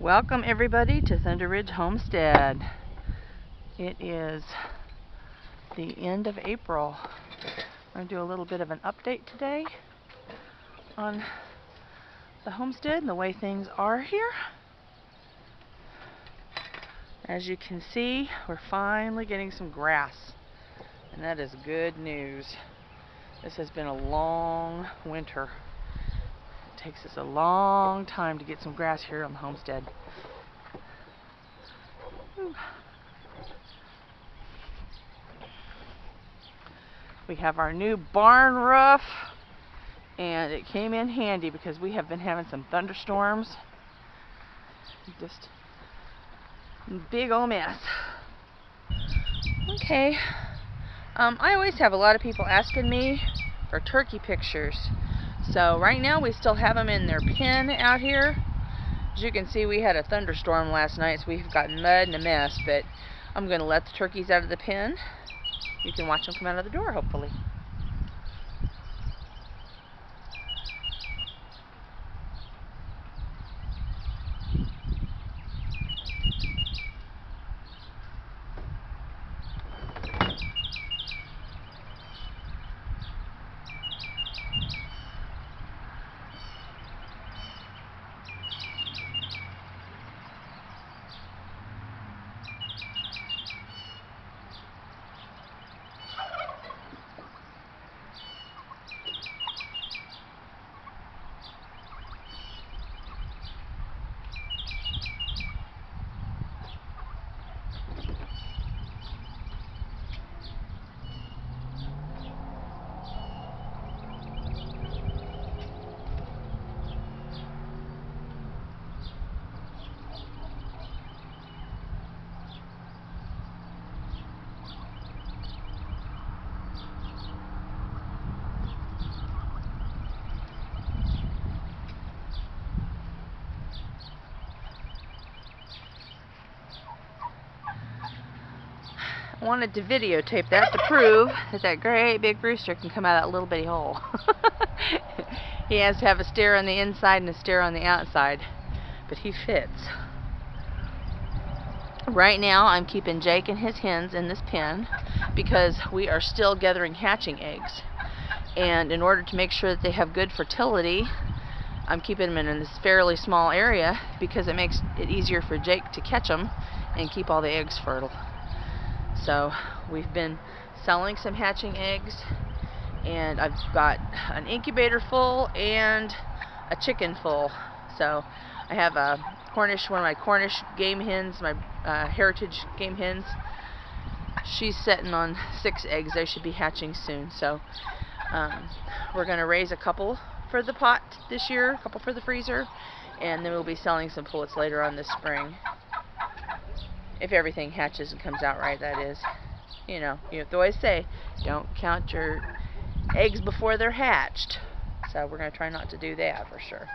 Welcome everybody to Thunder Ridge Homestead. It is the end of April. I'm going to do a little bit of an update today on the homestead and the way things are here. As you can see, we're finally getting some grass, and that is good news. This has been a long winter. It takes us a long time to get some grass here on the homestead. Ooh. We have our new barn roof, and it came in handy because we have been having some thunderstorms. Just big old mess. Okay. I always have a lot of people asking me for turkey pictures. So right now we still have them in their pen out here. As you can see, we had a thunderstorm last night, so we've got mud and a mess, but I'm going to let the turkeys out of the pen. You can watch them come out of the door, hopefully. I wanted to videotape that to prove that that great big rooster can come out of that little bitty hole. He has to have a stair on the inside and a stair on the outside, but he fits. Right now I'm keeping Jake and his hens in this pen because we are still gathering hatching eggs, and in order to make sure that they have good fertility, I'm keeping them in this fairly small area because it makes it easier for Jake to catch them and keep all the eggs fertile. So we've been selling some hatching eggs, and I've got an incubator full and a chicken full. So I have one of my Cornish game hens, my heritage game hens. She's setting on 6 eggs. They should be hatching soon. So we're going to raise a couple for the pot this year, a couple for the freezer, and then we'll be selling some pullets later on this spring. If everything hatches and comes out right, that is. You know, you have to always say, don't count your eggs before they're hatched. So we're going to try not to do that for sure.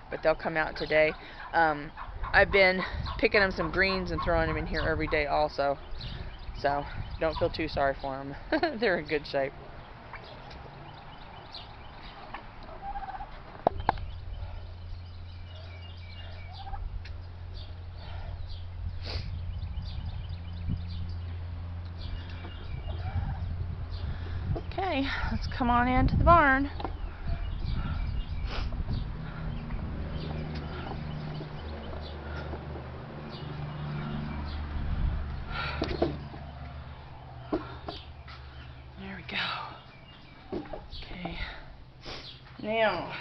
But they'll come out today. I've been picking them some greens and throwing them in here every day also. So don't feel too sorry for them. They're in good shape. Okay, let's come on into the barn. There we go. Okay, now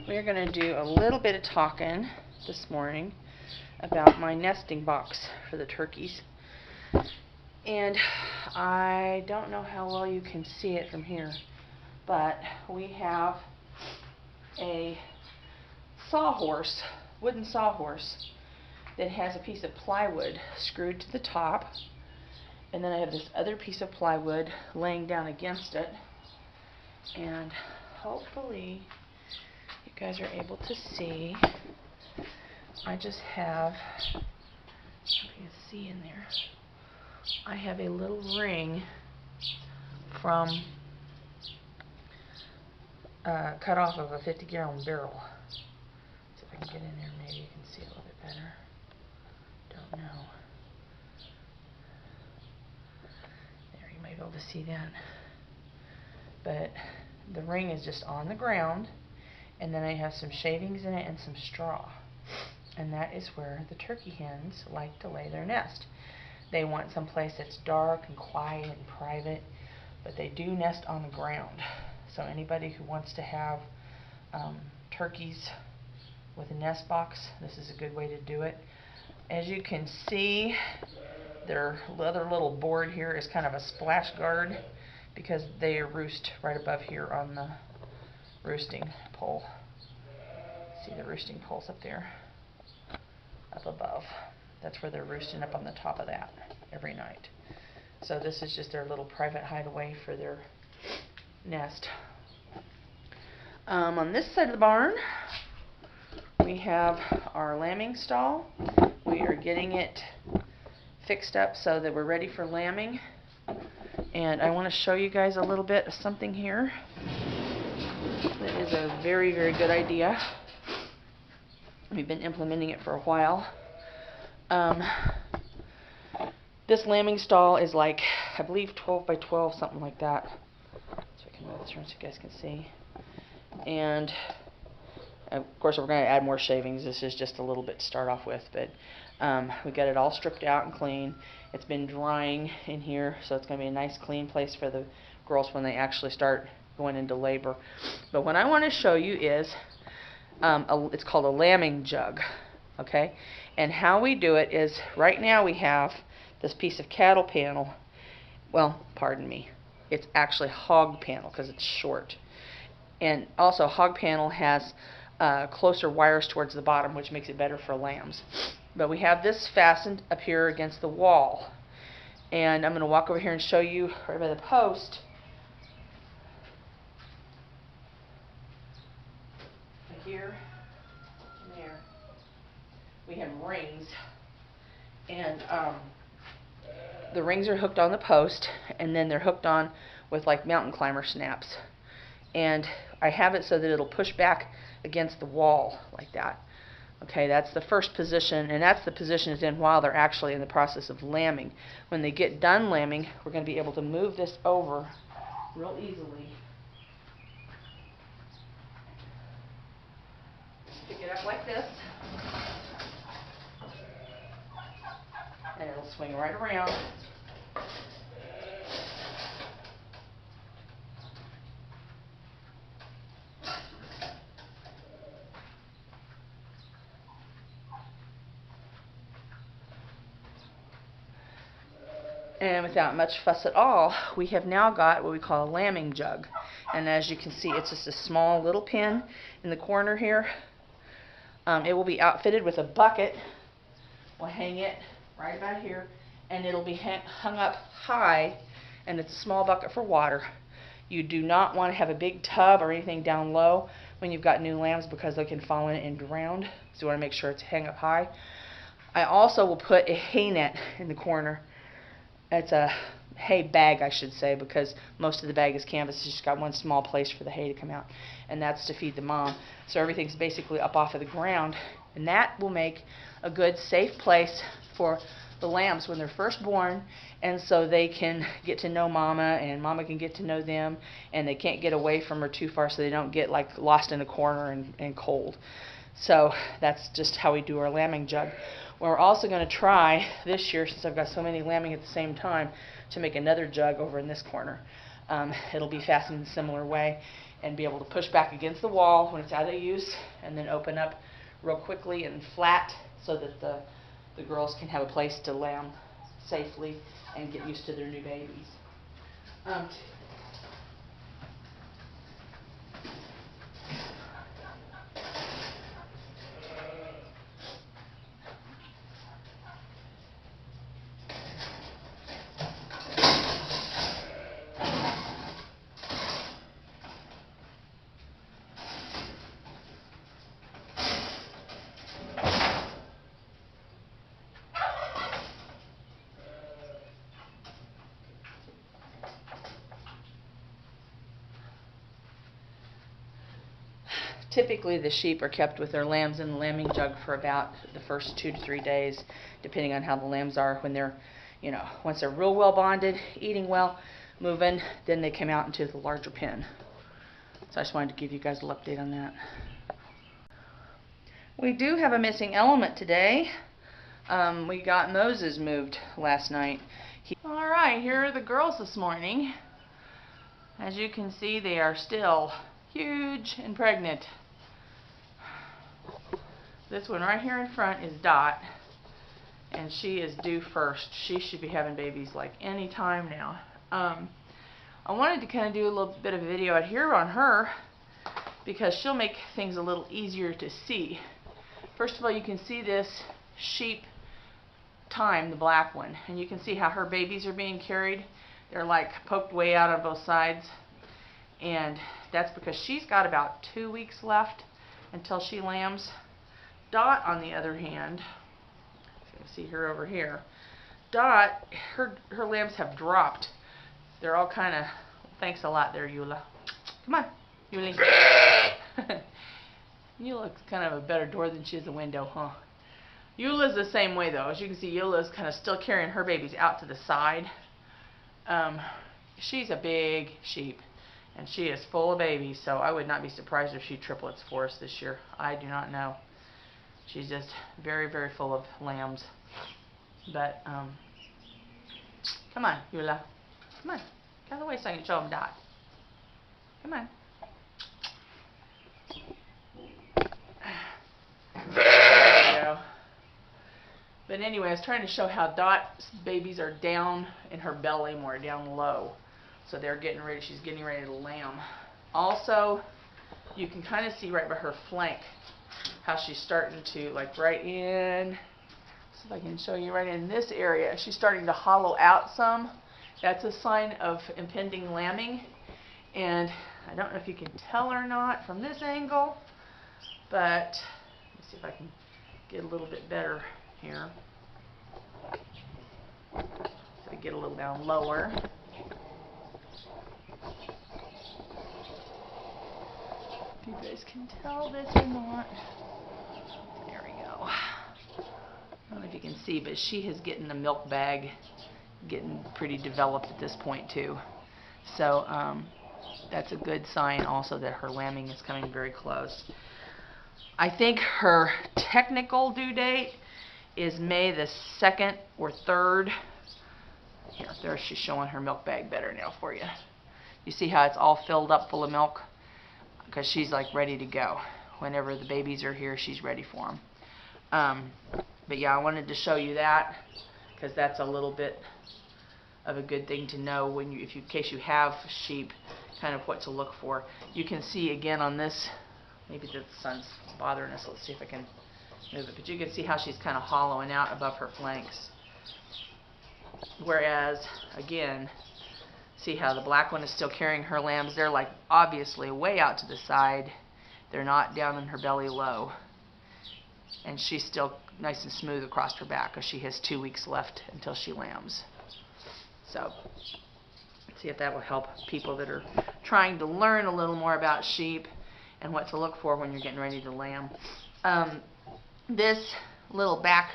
we're going to do a little bit of talking this morning about my nesting box for the turkeys. And I don't know how well you can see it from here, but we have a sawhorse, wooden sawhorse, that has a piece of plywood screwed to the top, and then I have this other piece of plywood laying down against it, and hopefully you guys are able to see. I just have, if you can see in there, I have a little ring from cut off of a 50-gallon barrel. It's if I can get in there, maybe you can see a little bit better. Don't know. There, you might be able to see that. But the ring is just on the ground, and then I have some shavings in it and some straw. And that is where the turkey hens like to lay their nest. They want some place that's dark and quiet and private, but they do nest on the ground. So anybody who wants to have turkeys with a nest box, this is a good way to do it. As you can see, their other little board here is kind of a splash guard because they roost right above here on the roosting pole. See the roosting poles up there, up above. That's where they're roosting, up on the top of that every night. So this is just their little private hideaway for their nest. On this side of the barn, we have our lambing stall. We are getting it fixed up so that we're ready for lambing. And I want to show you guys a little bit of something here that is a very, very good idea. We've been implementing it for a while. This lambing stall is like, I believe 12 by 12, something like that. So I can move this around so you guys can see. And of course we're going to add more shavings. This is just a little bit to start off with, but we got it all stripped out and clean. It's been drying in here, so it's going to be a nice clean place for the girls when they actually start going into labor. But what I want to show you is it's called a lambing jug. Okay, and how we do it is, right now we have this piece of cattle panel. Well, pardon me, it's actually hog panel because it's short. And also hog panel has closer wires towards the bottom, which makes it better for lambs. But we have this fastened up here against the wall. And I'm going to walk over here and show you right by the post. Right here and there. We have rings. And the rings are hooked on the post, and then they're hooked on with like mountain climber snaps. And I have it so that it'll push back against the wall like that. Okay, that's the first position, and that's the position it's in while they're actually in the process of lambing. When they get done lambing, we're going to be able to move this over real easily. Pick it up like this, and it'll swing right around. And without much fuss at all, we have now got what we call a lambing jug. And as you can see, it's just a small little pin in the corner here. It will be outfitted with a bucket. We'll hang it right about here, and it'll be hung up high, and it's a small bucket for water. You do not want to have a big tub or anything down low when you've got new lambs, because they can fall in it and drown. So you want to make sure it's hung up high. I also will put a hay net in the corner. It's a hay bag, I should say, because most of the bag is canvas. It's just got one small place for the hay to come out, and that's to feed the mom. So everything's basically up off of the ground, and that will make a good, safe place for the lambs when they're first born, and so they can get to know mama, and mama can get to know them, and they can't get away from her too far so they don't get like lost in a corner and cold. So that's just how we do our lambing jug. We're also going to try this year, since I've got so many lambing at the same time, to make another jug over in this corner. It'll be fastened in a similar way and be able to push back against the wall when it's out of use, and then open up real quickly and flat so that the girls can have a place to lamb safely and get used to their new babies. typically the sheep are kept with their lambs in the lambing jug for about the first 2 to 3 days, depending on how the lambs are. When they're, once they're real well bonded, eating well, moving, then they come out into the larger pen. So I just wanted to give you guys a little update on that. We do have a missing element today. We got Moses moved last night. Alright, here are the girls this morning. As you can see, they are still huge and pregnant. This one right here in front is Dot, and she is due first. She should be having babies like any time now. I wanted to kind of do a little bit of a video out here on her because she'll make things a little easier to see. First of all, you can see this sheep time, the black one, and you can see how her babies are being carried. They're like poked way out on both sides, and that's because she's got about 2 weeks left until she lambs. Dot, on the other hand, you can see her over here. Dot, her lambs have dropped. They're all kind of, thanks a lot there, Eula. Come on, Eula. Eula's kind of a better door than she is a window, huh? Eula's the same way though. As you can see, Eula's kind of still carrying her babies out to the side. She's a big sheep, and she is full of babies, so I would not be surprised if she triplets for us this year. I do not know. She's just very, very full of lambs. But, come on, Eula. Come on. Get out of the way so I can show them Dot. Come on. There we go. But anyway, I was trying to show how Dot's babies are down in her belly more, down low. So they're getting ready, she's getting ready to lamb. Also, you can kind of see right by her flank how she's starting to, like right in, see if I can show you right in this area, she's starting to hollow out some. That's a sign of impending lambing. And I don't know if you can tell or not from this angle, but let's see if I can get a little bit better here. So I get a little down lower. If you guys can tell this or not. There we go. I don't know if you can see, but she is getting the milk bag getting pretty developed at this point too. So that's a good sign also that her lambing is coming very close. I think her technical due date is May the 2nd or 3rd. Here, there she's showing her milk bag better now for you. You see how it's all filled up full of milk? Because she's like ready to go. Whenever the babies are here, she's ready for them. But yeah, I wanted to show you that because that's a little bit of a good thing to know when you, in case you have sheep, kind of what to look for. You can see again on this, maybe the sun's bothering us. Let's see if I can move it. But you can see how she's kind of hollowing out above her flanks. Whereas, again, see how the black one is still carrying her lambs. They're like obviously way out to the side. They're not down in her belly low. And she's still nice and smooth across her back because she has 2 weeks left until she lambs. So, let's see if that will help people that are trying to learn a little more about sheep and what to look for when you're getting ready to lamb. This little back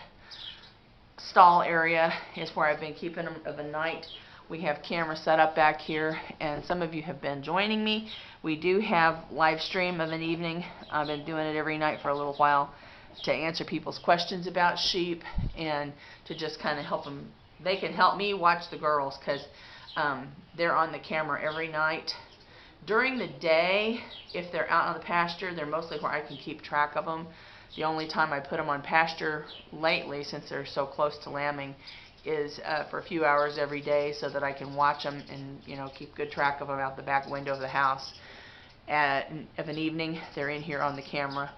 stall area is where I've been keeping them of a night. We have cameras set up back here, and some of you have been joining me. We do have live stream of an evening. I've been doing it every night for a little while to answer people's questions about sheep and to just kind of help them. They can help me watch the girls because they're on the camera every night. During the day, if they're out on the pasture, they're mostly where I can keep track of them. The only time I put them on pasture lately, since they're so close to lambing, is for a few hours every day so that I can watch them and keep good track of them out the back window of the house. Of an evening, they're in here on the camera,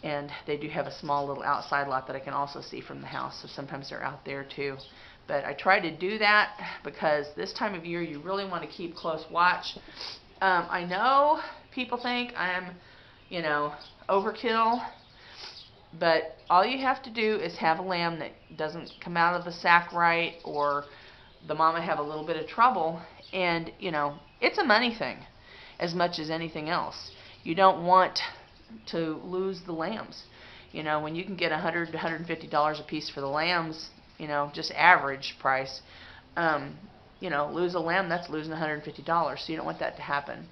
and they do have a small little outside lot that I can also see from the house, so sometimes they're out there too. But I try to do that because this time of year you really want to keep close watch. I know people think I'm, overkill, but all you have to do is have a lamb that doesn't come out of the sack right, or the mama have a little bit of trouble, and it's a money thing as much as anything else. You don't want to lose the lambs. You know, when you can get $100 to $150 a piece for the lambs, you know, just average price, you know, lose a lamb, that's losing $150. So you don't want that to happen.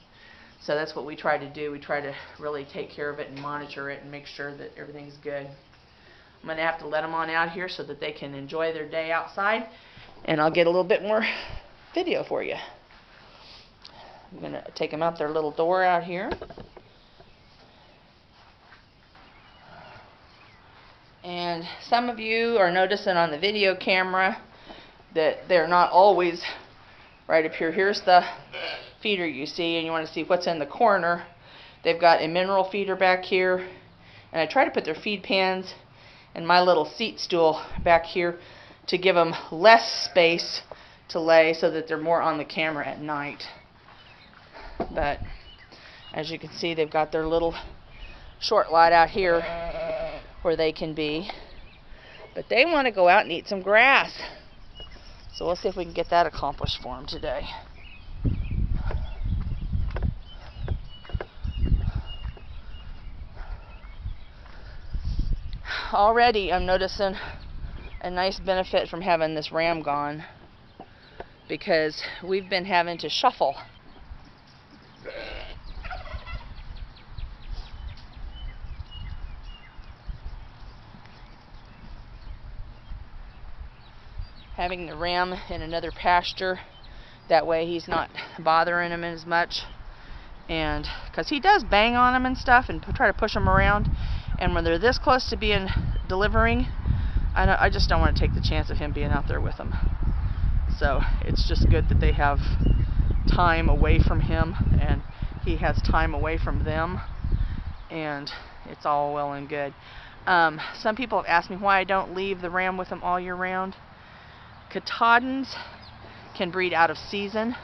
So that's what we try to do. We try to really take care of it and monitor it and make sure that everything's good. I'm going to have to let them on out here so that they can enjoy their day outside, and I'll get a little bit more video for you. I'm going to take them out their little door out here. And some of you are noticing on the video camera that they're not always right up here. Here's the feeder you see, and you want to see what's in the corner. They've got a mineral feeder back here, and I try to put their feed pans and my little seat stool back here to give them less space to lay so that they're more on the camera at night. But as you can see, they've got their little short lot out here where they can be, but they want to go out and eat some grass. So we'll see if we can get that accomplished for them today. Already I'm noticing a nice benefit from having this ram gone, because we've been having to shuffle. Having the ram in another pasture, that way he's not bothering him as much, and because he does bang on them and stuff and try to push them around, and when they're this close to being delivering, I just don't want to take the chance of him being out there with them. So it's just good that they have time away from him and he has time away from them, and it's all well and good. Some people have asked me why I don't leave the ram with them all year round. Katahdins can breed out of season.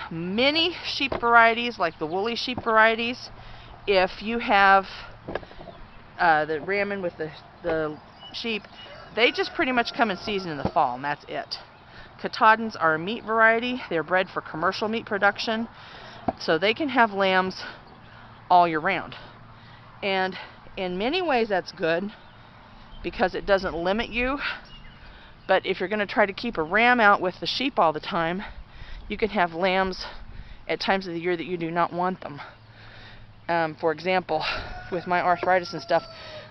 Many sheep varieties, like the woolly sheep varieties, if you have the ram in with the sheep, they just pretty much come in season in the fall, and that's it. Katahdins are a meat variety. They're bred for commercial meat production, so they can have lambs all year round. And in many ways that's good, because it doesn't limit you. But if you're going to try to keep a ram out with the sheep all the time, you can have lambs at times of the year that you do not want them. For example, with my arthritis and stuff,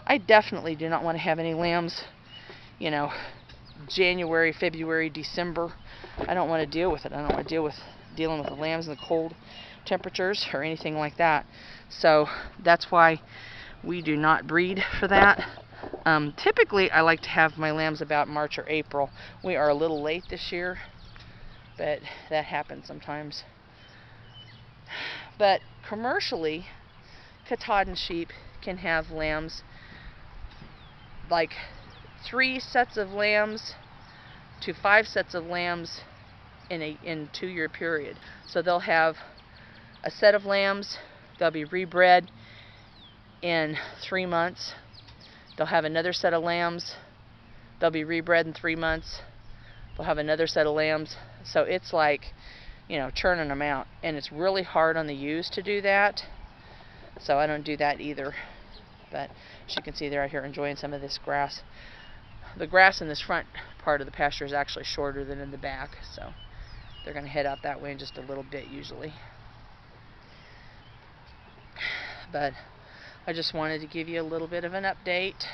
I definitely do not want to have any lambs, you know, January, February, December. I don't want to deal with it. I don't want to dealing with the lambs in the cold temperatures or anything like that. So that's why we do not breed for that. Typically, I like to have my lambs about March or April. We are a little late this year, but that happens sometimes. But commercially, Katahdin sheep can have lambs, like 3 sets of lambs to 5 sets of lambs in a 2-year period. So they'll have a set of lambs, they'll be rebred in 3 months. They'll have another set of lambs, they'll be rebred in 3 months, they'll have another set of lambs. So it's like, you know, churning them out, and it's really hard on the ewes to do that, so I don't do that either. But as you can see, they're out here enjoying some of this grass. The grass in this front part of the pasture is actually shorter than in the back, so they're going to head out that way in just a little bit usually. But I just wanted to give you a little bit of an update